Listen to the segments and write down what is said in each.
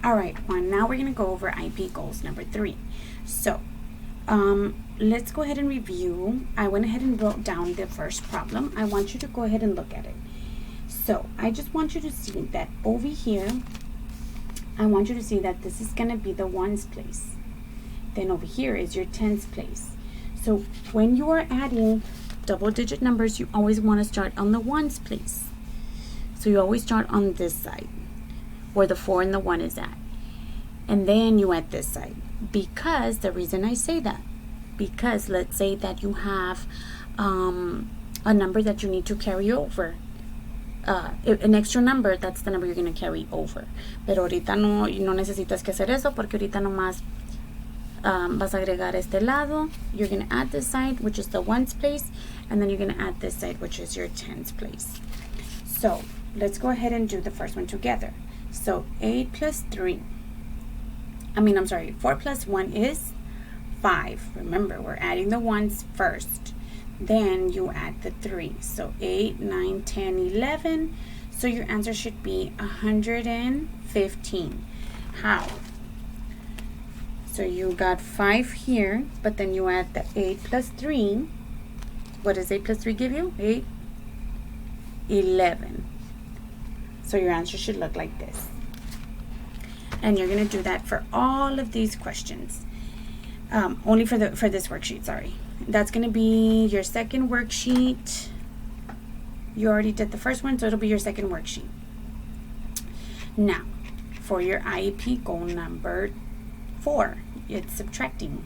All right, Juan, now we're going to go over Iep goals number 3. So, let's go ahead and review. I went ahead and wrote down the first problem. I want you to go ahead and look at it. So, I just want you to see that over here, I want you to see that this is going to be the ones place. Then over here is your tens place. So, when you are adding double-digit numbers, you always want to start on the ones place. So, you always start on this side, where the 4 and the 1 is at. And then you add this side. Because, the reason I say that, because let's say that you have a number that you need to carry over. An extra number, that's the number you're going to carry over. Pero ahorita no necesitas que hacer eso, porque ahorita nomás vas a agregar este lado. You're going to add this side, which is the ones place, and then you're going to add this side, which is your tens place. So, let's go ahead and do the first one together. So 4 plus 1 is 5. Remember, we're adding the ones first. Then you add the 3. So 8, 9, 10, 11. So your answer should be 115. How? So you got 5 here, but then you add the 8 plus 3. What does 8 plus 3 give you? 8, 11. So your answer should look like this. And you're going to do that for all of these questions. Only for this worksheet, sorry. That's going to be your second worksheet. You already did the first one, so it'll be your second worksheet. Now, for your Iep goal number 4, it's subtracting.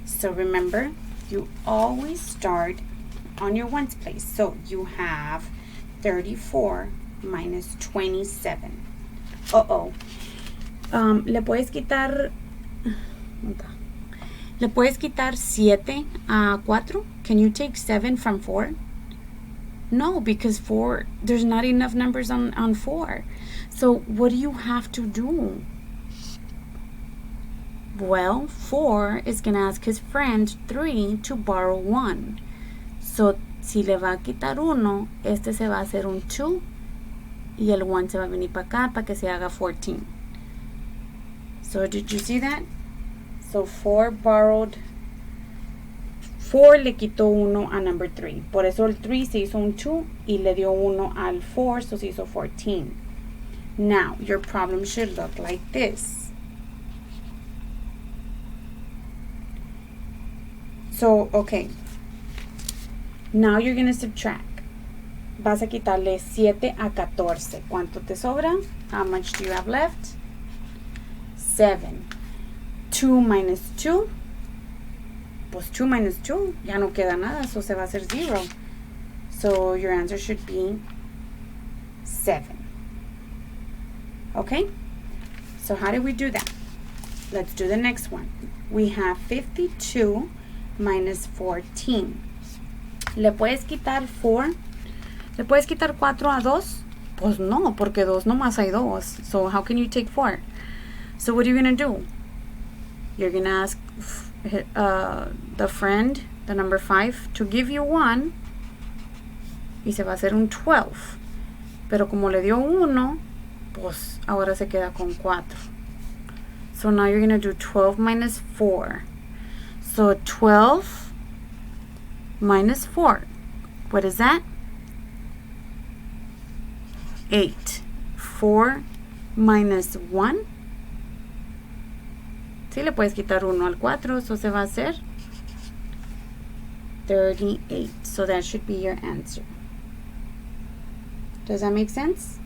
So remember, you always start on your ones place. So you have 34 minus 27. Le puedes quitar 7 a 4? Can you take 7 from 4? No, because 4, there's not enough numbers on 4. So what do you have to do? Well, 4 is going to ask his friend 3 to borrow 1. So si le va a quitar 1, este se va a hacer un 2 y el 1 se va a venir para acá para que se haga 14. So did you see that? So 4 le quitó 1 a number 3. Por eso el 3 se hizo un 2 y le dio 1 al 4, so se hizo 14. Now, your problem should look like this. So, okay. Now you're going to subtract. Vas a quitarle 7 a 14. ¿Cuánto te sobra? How much do you have left? 7. 2 minus 2. Pues 2 minus 2. Ya no queda nada, so se va a hacer 0. So your answer should be 7. Okay? So how do we do that? Let's do the next one. We have 52 minus 14. ¿Le puedes quitar 4? ¿Le puedes quitar 4 a 2? Pues no, porque 2 nomás hay 2. So how can you take 4? So what are you going to do? You're going to ask the friend, the number 5, to give you 1. Y se va a hacer un 12. Pero como le dio 1, pues ahora se queda con 4. So now you're going to do 12 minus 4. So 12 minus 4. What is that? 8. 4 minus 1. Sí, le puedes quitar 1 al 4, so se va a hacer 38. So that should be your answer. Does that make sense?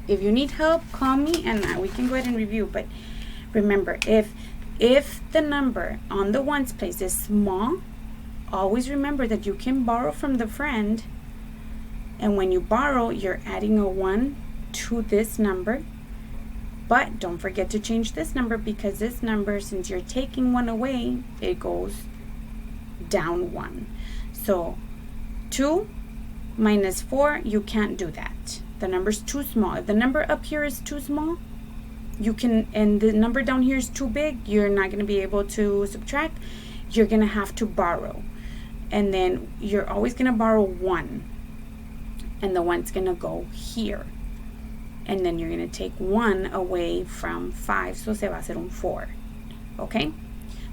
If you need help, call me and we can go ahead and review. But remember, if the number on the ones place is small, always remember that you can borrow from the friend. And when you borrow, you're adding a 1 to this number. But don't forget to change this number, because this number, since you're taking 1 away, it goes down 1. So 2 minus 4, you can't do that. The number's too small. If the number up here is too small, you can, and the number down here is too big, you're not going to be able to subtract. You're going to have to borrow. And then you're always going to borrow 1. And the 1's going to go here. and then you're going to take 1 away from 5, so se va a hacer un 4. Okay?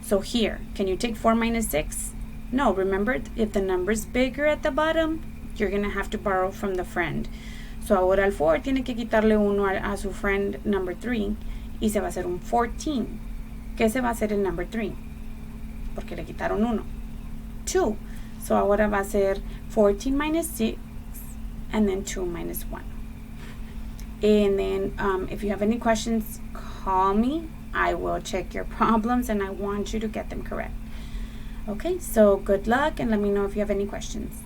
So here, can you take 4 minus 6? No, remember, if the number is bigger at the bottom, you're going to have to borrow from the friend. So ahora el 4 tiene que quitarle 1 a su friend number 3 y se va a hacer un 14. ¿Qué se va a hacer el number 3? Porque le quitaron 1. 2. So ahora va a ser 14 minus 6 and then 2 minus 1. And then if you have any questions, call me. I will check your problems and I want you to get them correct. Okay, so good luck and let me know if you have any questions.